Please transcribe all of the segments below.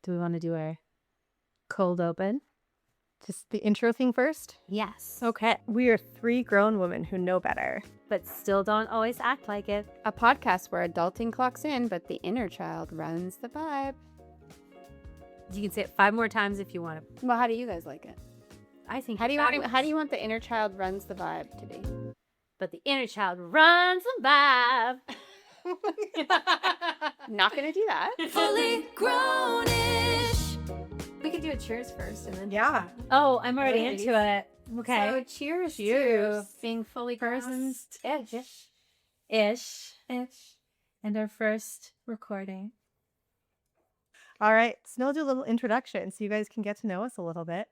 Do we want to do our cold open? Just the intro thing first? Yes. Okay. We are three grown women who know better. But still don't always act like it. A podcast where adulting clocks in, but the inner child runs the vibe. You can say it 5 more times if you want to. Well, how do you guys like it? I think How do you want the inner child runs the vibe to be? But the inner child runs the vibe. Not gonna do that. Fully grown-ish. We could do a cheers first and then. Yeah. Oh, I'm already Ladies. into it. Okay. So cheers, Cheers. to being fully Persons. ish. Ish. And our first recording. All right. So now we'll do a little introduction so you guys can get to know us a little bit.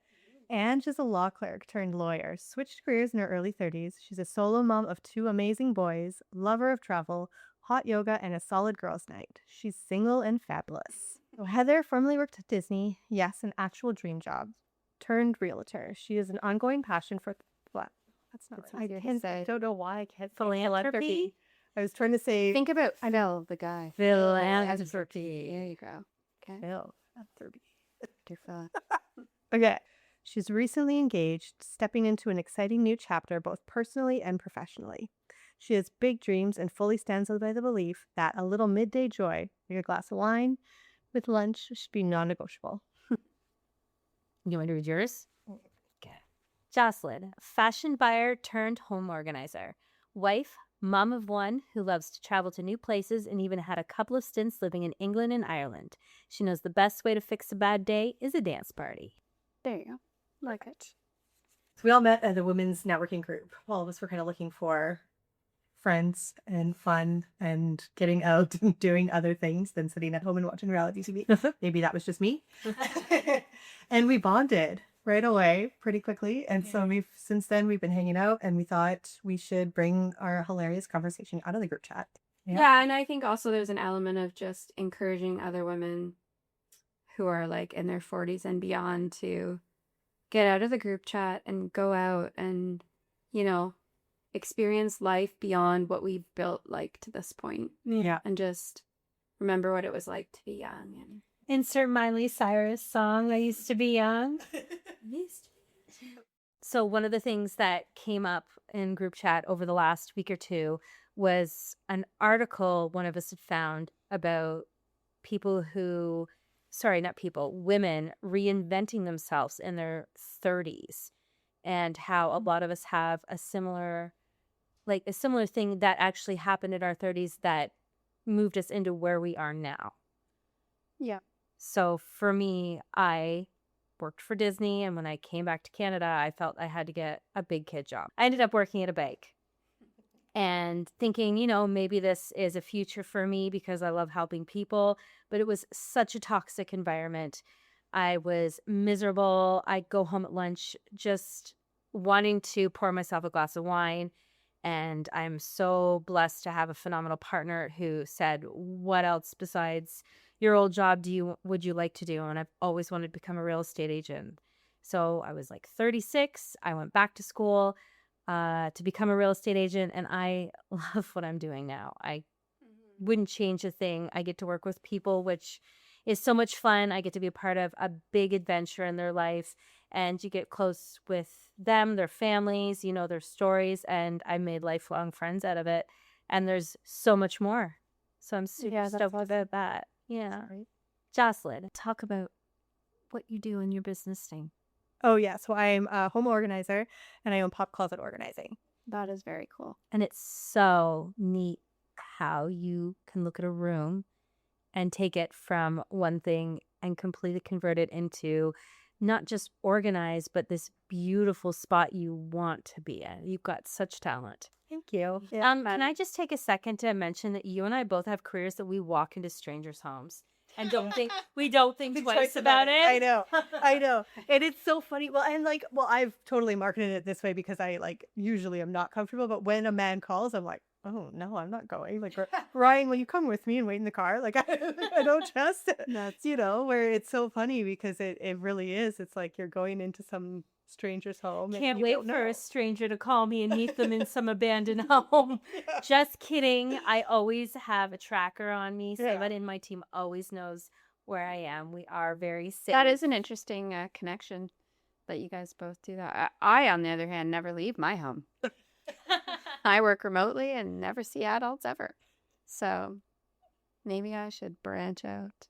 Ange is a law clerk turned lawyer, switched careers in her early 30s. She's a solo mom of 2 amazing boys, lover of travel, hot yoga, and a solid girls' night. She's single and fabulous. So Heather formerly worked at Disney. Yes, an actual dream job. Turned realtor. She has an ongoing passion for what? That's not right. I don't know why I can't say Philanthropy? I was trying to say Think about Phil, the guy. Philanthropy. There you go. Okay. philanthropy. Dear Phil. Okay. She's recently engaged, stepping into an exciting new chapter both personally and professionally. She has big dreams and fully stands by the belief that a little midday joy, like a glass of wine with lunch, should be non-negotiable. You want to read yours? Okay. Jocelyn, fashion buyer turned home organizer. Wife, mom of 1 who loves to travel to new places and even had a couple of stints living in England and Ireland. She knows the best way to fix a bad day is a dance party. There you go. Like it. So we all met at a women's networking group. All of us were kind of looking for friends and fun and getting out and doing other things than sitting at home and watching reality TV. Maybe that was just me. And we bonded right away pretty quickly. And so since then we've been hanging out, and we thought we should bring our hilarious conversation out of the group chat. Yeah, and I think also there's an element of just encouraging other women who are like in their 40s and beyond to get out of the group chat and go out and, you know, experience life beyond what we've built like to this point. Yeah. And just remember what it was like to be young. And Insert Miley Cyrus song, I used to be young. So one of the things that came up in group chat over the last week or 2 was an article one of us had found about women reinventing themselves in their 30s, and how a lot of us have a similar thing that actually happened in our 30s that moved us into where we are now. yeah. So for me, I worked for Disney, and when I came back to Canada, I felt I had to get a big kid job. I ended up working at a bank and thinking, you know, maybe this is a future for me because I love helping people, but it was such a toxic environment. I was miserable. I'd go home at lunch just wanting to pour myself a glass of wine. And I'm so blessed to have a phenomenal partner who said, what else besides your old job would you like to do? And I've always wanted to become a real estate agent. So I was like 36. I went back to school to become a real estate agent, and I love what I'm doing now. I wouldn't change a thing. I get to work with people, which is so much fun. I get to be a part of a big adventure in their life, and you get close with them, their families, you know, their stories, and I made lifelong friends out of it. And there's so much more. So I'm super stoked about that. Yeah. Jocelyn, talk about what you do in your business thing. Oh, yeah. So I'm a home organizer, and I own Pop Closet Organizing. That is very cool. And it's so neat how you can look at a room and take it from one thing and completely convert it into not just organized, but this beautiful spot you want to be in. You've got such talent. Thank you. Can I just take a second to mention that you and I both have careers that we walk into strangers' homes and don't think twice about it. I know. And it's so funny. Well, and I've totally marketed it this way because I usually am not comfortable, but when a man calls, I'm like, oh no, I'm not going. Like, Ryan, will you come with me and wait in the car? Like, I don't trust it. That's, where it's so funny because it really is. It's like you're going into some stranger's home. Can't wait for a stranger to call me and meet them in some abandoned home. Yeah. Just kidding. I always have a tracker on me so that in my team always knows where I am. We are very safe. That is an interesting connection that you guys both do that. I, on the other hand, never leave my home. I work remotely and never see adults ever. So maybe I should branch out.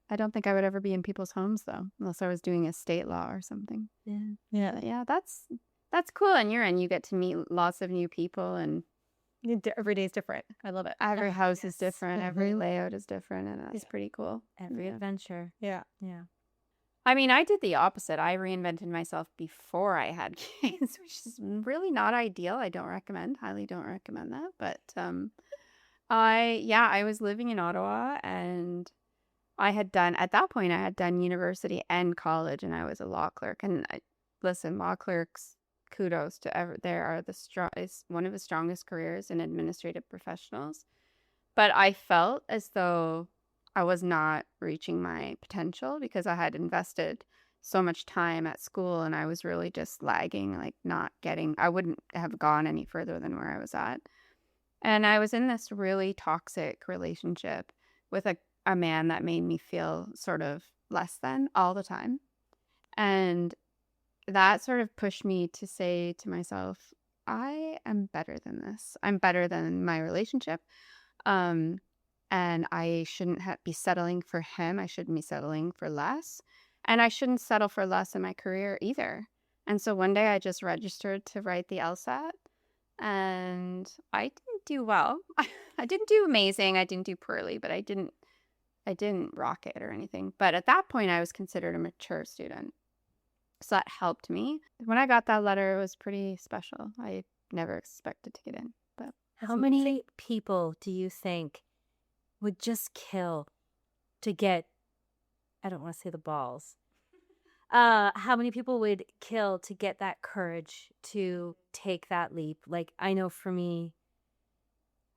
I don't think I would ever be in people's homes though, unless I was doing estate law or something. Yeah. But yeah, that's cool. And you're in. You get to meet lots of new people, and Every day's different. I love it. every house is yes. different. Every layout is different, and that's pretty cool. Every Yeah. adventure. Yeah. Yeah. I mean, I did the opposite. I reinvented myself before I had kids, which is really not ideal. I don't recommend, highly don't recommend that. But I was living in Ottawa, and at that point, I had done university and college, and I was a law clerk. And listen, law clerks, kudos to they are it's one of the strongest careers in administrative professionals. But I felt as though I was not reaching my potential because I had invested so much time at school, and I was really just lagging, like I wouldn't have gone any further than where I was at. And I was in this really toxic relationship with a man that made me feel sort of less than all the time. And that sort of pushed me to say to myself, I am better than this. I'm better than my relationship. And I shouldn't be settling for him. I shouldn't be settling for less. And I shouldn't settle for less in my career either. And so one day I just registered to write the LSAT, and I didn't do well. I didn't do amazing. I didn't do poorly, but I didn't rock it or anything. But at that point, I was considered a mature student. So that helped me. When I got that letter, it was pretty special. I never expected to get in. But How many people do you think would just kill to get, I don't want to say the balls. How many people would kill to get that courage to take that leap? Like, I know for me,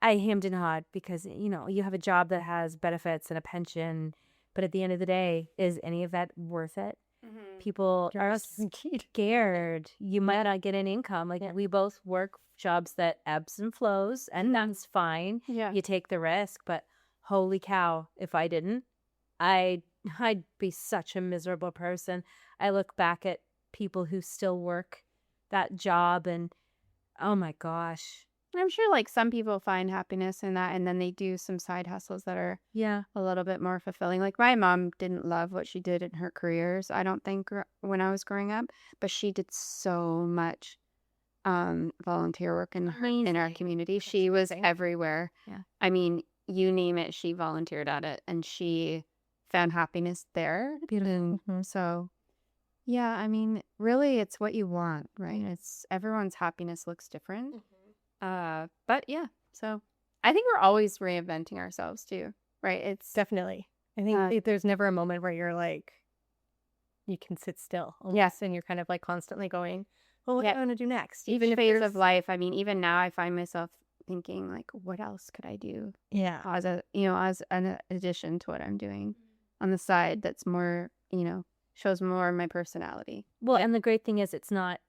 I hemmed and hawed because, you have a job that has benefits and a pension, but at the end of the day, is any of that worth it? People are scared. You might not get an income. Like, we both work jobs that ebbs and flows, and that's fine. yeah. You take the risk, but holy cow, if I didn't, I'd be such a miserable person. I look back at people who still work that job, and oh my gosh. I'm sure like some people find happiness in that, and then they do some side hustles that are Yeah. a little bit more fulfilling. Like my mom didn't love what she did in her careers, I don't think, when I was growing up, but she did so much volunteer work in our community. She was everywhere. Yeah. I mean, you name it, she volunteered at it, and she found happiness there. Beautiful. And so yeah, I mean, really it's what you want, right? It's everyone's happiness looks different. But yeah, so I think we're always reinventing ourselves too, right? It's Definitely. I think there's never a moment where you're like, you can sit still. Yes. And you're kind of like constantly going, well, what Yeah. do I want to do next? each Even if phase there's- of life. I mean, even now I find myself thinking like, what else could I do Yeah. as as an addition to what I'm doing on the side that's more, shows more of my personality. Well, and the great thing is it's not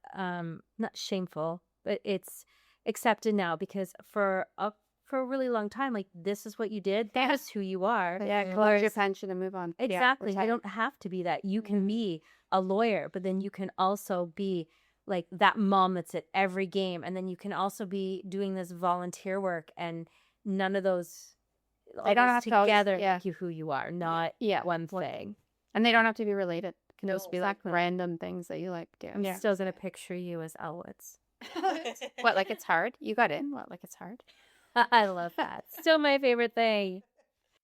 shameful, but it's accepted now because for a really long time, like, this is what you did. That's who you are. But yeah, collect your pension and move on. Exactly. retire. You don't have to be that. You can be a lawyer, but then you can also be like that mom that's at every game. And then you can also be doing this volunteer work, and none of those They don't have to always- together yeah. make you who you are, not one thing. And they don't have to be related. It can just be like exactly. random things that you like do. I'm still going to picture you as Elwoods. What, like it's hard? You got in? What, like it's hard? I love that. Still my favorite thing.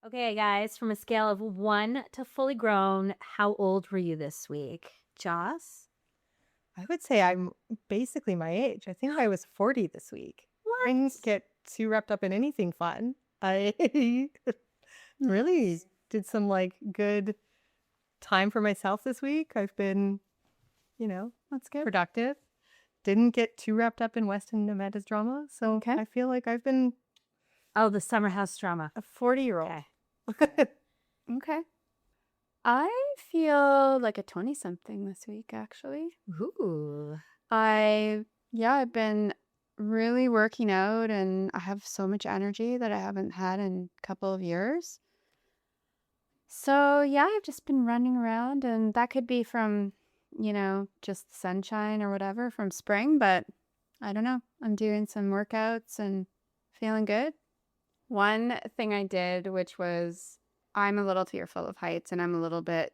Okay, guys, from a scale of 1 to fully grown, how old were you this week? Joss? I would say I'm basically my age. I think I was 40 this week. I didn't get too wrapped up in anything fun. I really did some like good time for myself this week. I've been, That's good. productive. Didn't get too wrapped up in Weston and Amanda's drama. So Okay. I feel like I've been Oh, the summer house drama. a 40-year-old. Okay. Okay. I feel like a 20-something this week, actually. Ooh. I've been really working out, and I have so much energy that I haven't had in a couple of years. So, yeah, I've just been running around, and that could be from, just sunshine or whatever from spring, but I don't know. I'm doing some workouts and feeling good. One thing I did, which was I'm a little fearful of heights and I'm a little bit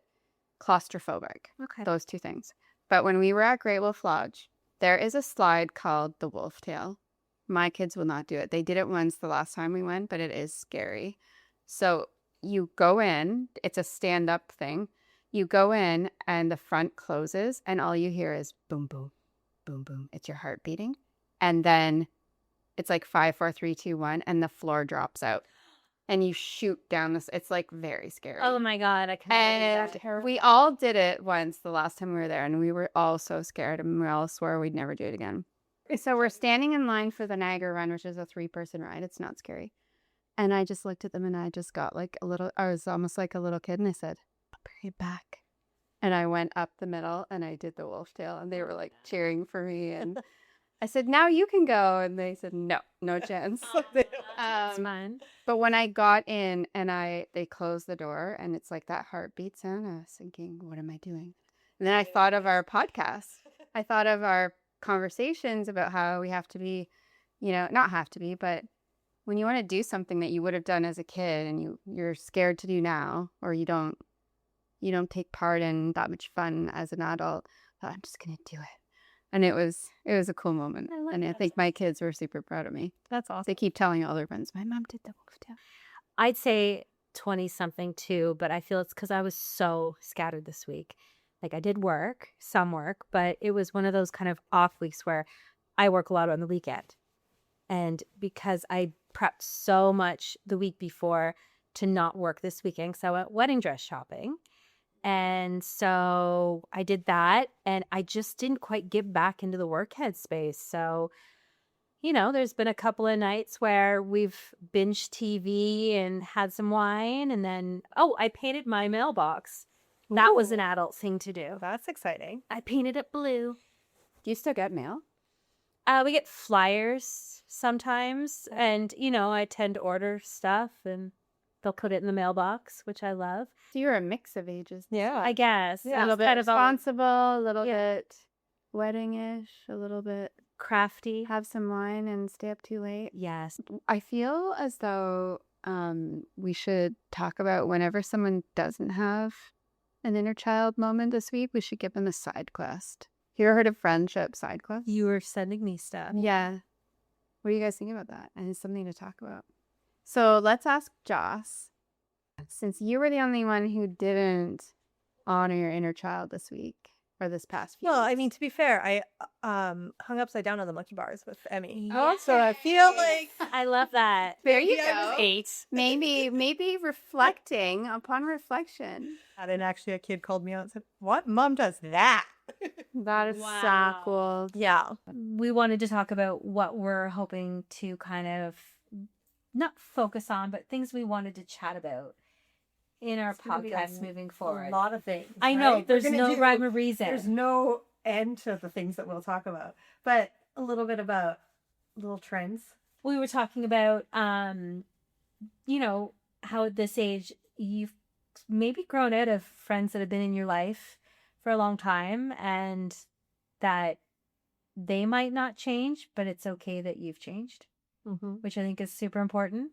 claustrophobic. Okay. Those two things. But when we were at Great Wolf Lodge, there is a slide called the Wolf Tail. My kids will not do it. They did it once the last time we went, but it is scary. So you go in, it's a stand-up thing. You go in and the front closes and all you hear is boom, boom, boom, boom. It's your heart beating. And then it's like 5, 4, 3, 2, 1, and the floor drops out. And you shoot down this. It's like very scary. Oh my God, I can. And we all did it once the last time we were there, and we were all so scared, and we all swore we'd never do it again. So we're standing in line for the Niagara Run, which is a 3-person ride. It's not scary. And I just looked at them, and I just got like I was almost like a little kid, and I said, "I'll bring it back." And I went up the middle, and I did the wolf tail, and they were like cheering for me, and I said, "Now you can go." And they said, no chance. It's fun. But when I got in and they closed the door and it's like that heartbeat sound, I was thinking, what am I doing? And then I thought of our podcast. I thought of our conversations about how we have to be, not have to be, but when you want to do something that you would have done as a kid and you're scared to do now, or you don't take part in that much fun as an adult, I thought, I'm just going to do it. And it was a cool moment. I think my kids were super proud of me. That's awesome. They keep telling all their friends, my mom did the wolf tail. I'd say 20 something too, but I feel it's because I was so scattered this week. Like I did some work, but it was one of those kind of off weeks where I work a lot on the weekend. And because I prepped so much the week before to not work this weekend, so I went wedding dress shopping. And so I did that, and I just didn't quite get back into the work headspace. So, there's been a couple of nights where we've binged TV and had some wine, and then, I painted my mailbox. That was an adult thing to do. That's exciting. I painted it blue. Do you still get mail? We get flyers sometimes, and, I tend to order stuff, and they'll put it in the mailbox, which I love. So you're a mix of ages. Yeah. I guess. A little bit responsible, a little bit wedding-ish, a little bit crafty. have some wine and stay up too late. Yes. I feel as though we should talk about whenever someone doesn't have an inner child moment this week, we should give them a side quest. You ever heard of friendship side quest? You were sending me stuff. Yeah. What do you guys think about that? And it's something to talk about. So let's ask Joss. Since you were the only one who didn't honor your inner child this week or this past few Well, I weeks. mean, to be fair, I hung upside down on the monkey bars with Emmy. Oh, So I feel like I love that. There you maybe I go. was 8. Maybe reflecting upon reflection. And then actually a kid called me out and said, "What? Mom does that?" That is Wow. so cool. Yeah. We wanted to talk about what we're hoping to kind of not focus on, but things we wanted to chat about in our It's gonna be podcast moving forward. A lot of things. I know, right? there's We're gonna no do- rhyme or reason. There's no end to the things that we'll talk about. But a little bit about little trends. We were talking about, how at this age you've maybe grown out of friends that have been in your life for a long time, and that they might not change, but it's okay that you've changed, Mm-hmm. which I think is super important.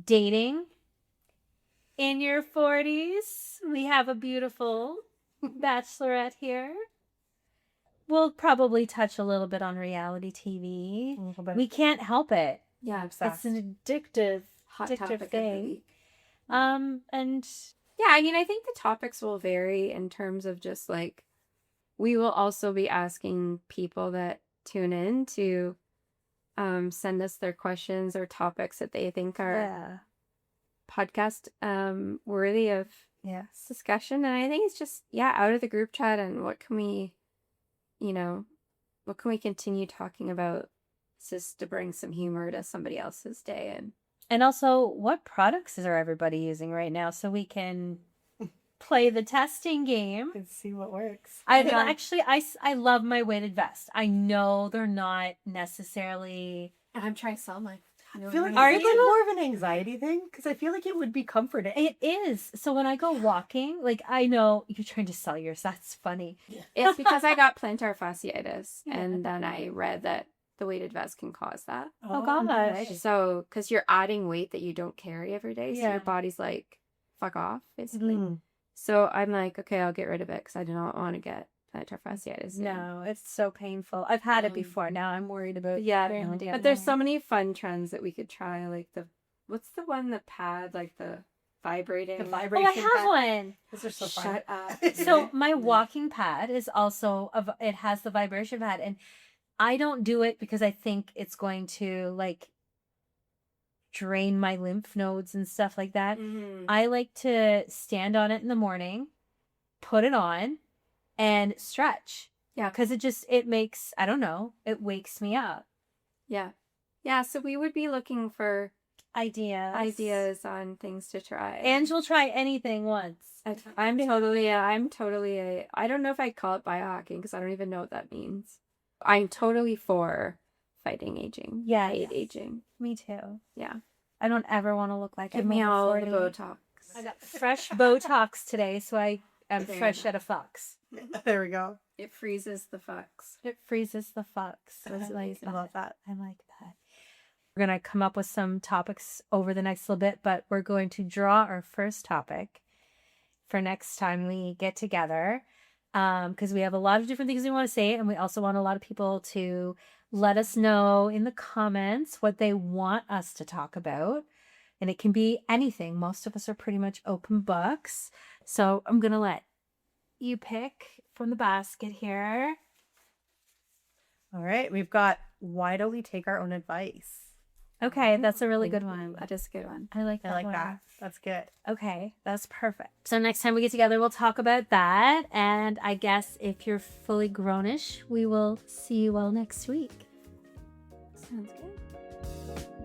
Dating in your 40s. We have a beautiful bachelorette here. We'll probably touch a little bit on reality TV. A little bit. We can't help it. Yeah, obsessed. It's an addictive hot addictive topic of the thing. week. And Yeah, I mean, I think the topics will vary in terms of just like, we will also be asking people that tune in to send us their questions or topics that they think are podcast worthy of Yes. discussion. And I think it's just, out of the group chat and what can we continue talking about just to bring some humor to somebody else's day. And also, what products are everybody using right now so we can play the testing game? And see what works. I love my weighted vest. I know they're not necessarily. And I'm trying to sell mine. I feel like Are it's you? more of an anxiety thing because I feel like it would be comforting. It is. So when I go walking, like I know you're trying to sell yours. That's funny. It's because I got plantar fasciitis, Yeah. and then I read that the weighted vest can cause that. Oh, gosh. So, because you're adding weight that you don't carry every day, so Yeah. your body's like, fuck off, basically. Mm. So I'm like, okay, I'll get rid of it because I do not want to get plantar fasciitis. again. No, it's so painful. I've had it Um, before. Now I'm worried about. But yeah, going down but there's there. so many fun trends that we could try. Like what's the one, the pad, like the vibrating? The Oh, vibration. I have one. Those are so fun. Shut up. So my walking pad is also it has the vibration pad, and I don't do it because I think it's going to like drain my lymph nodes and stuff like that. Mhm. I like to stand on it in the morning, put it on, and stretch. Yeah. Because it makes, I don't know, it wakes me up. Yeah. Yeah, so we would be looking for Ideas. on things to try. Ange will try anything once. I'm totally I don't know if I'd call it biohacking because I don't even know what that means. I'm totally for fighting aging. Yeah, Hate yes. aging. Me too. Yeah. I don't ever want to look like Give I'm me over all 40. the Botox. I got fresh Botox today, so I am Fair fresh enough. out of fucks. There we go. It freezes the fucks. It freezes the fucks. I like I love that. I like that. We're going to come up with some topics over the next little bit, but we're going to draw our first topic for next time we get together, because we have a lot of different things we want to say, and we also want a lot of people to let us know in the comments what they want us to talk about. And it can be anything. Most of us are pretty much open books. So I'm going to let you pick from the basket here. All right, we've got why don't we take our own advice? Okay, that's a really good one. That is a good one. I like I that like one. that. That's good. Okay, that's perfect. So next time we get together, we'll talk about that. And I guess if you're fully grownish, we will see you all next week. Sounds good.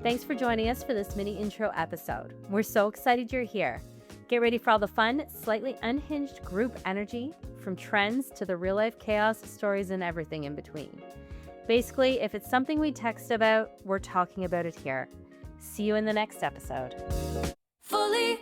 Thanks for joining us for this mini intro episode. We're so excited you're here. Get ready for all the fun, slightly unhinged group energy, from trends to the real life chaos, stories, and everything in between. Basically, if it's something we text about, we're talking about it here. See you in the next episode. Fully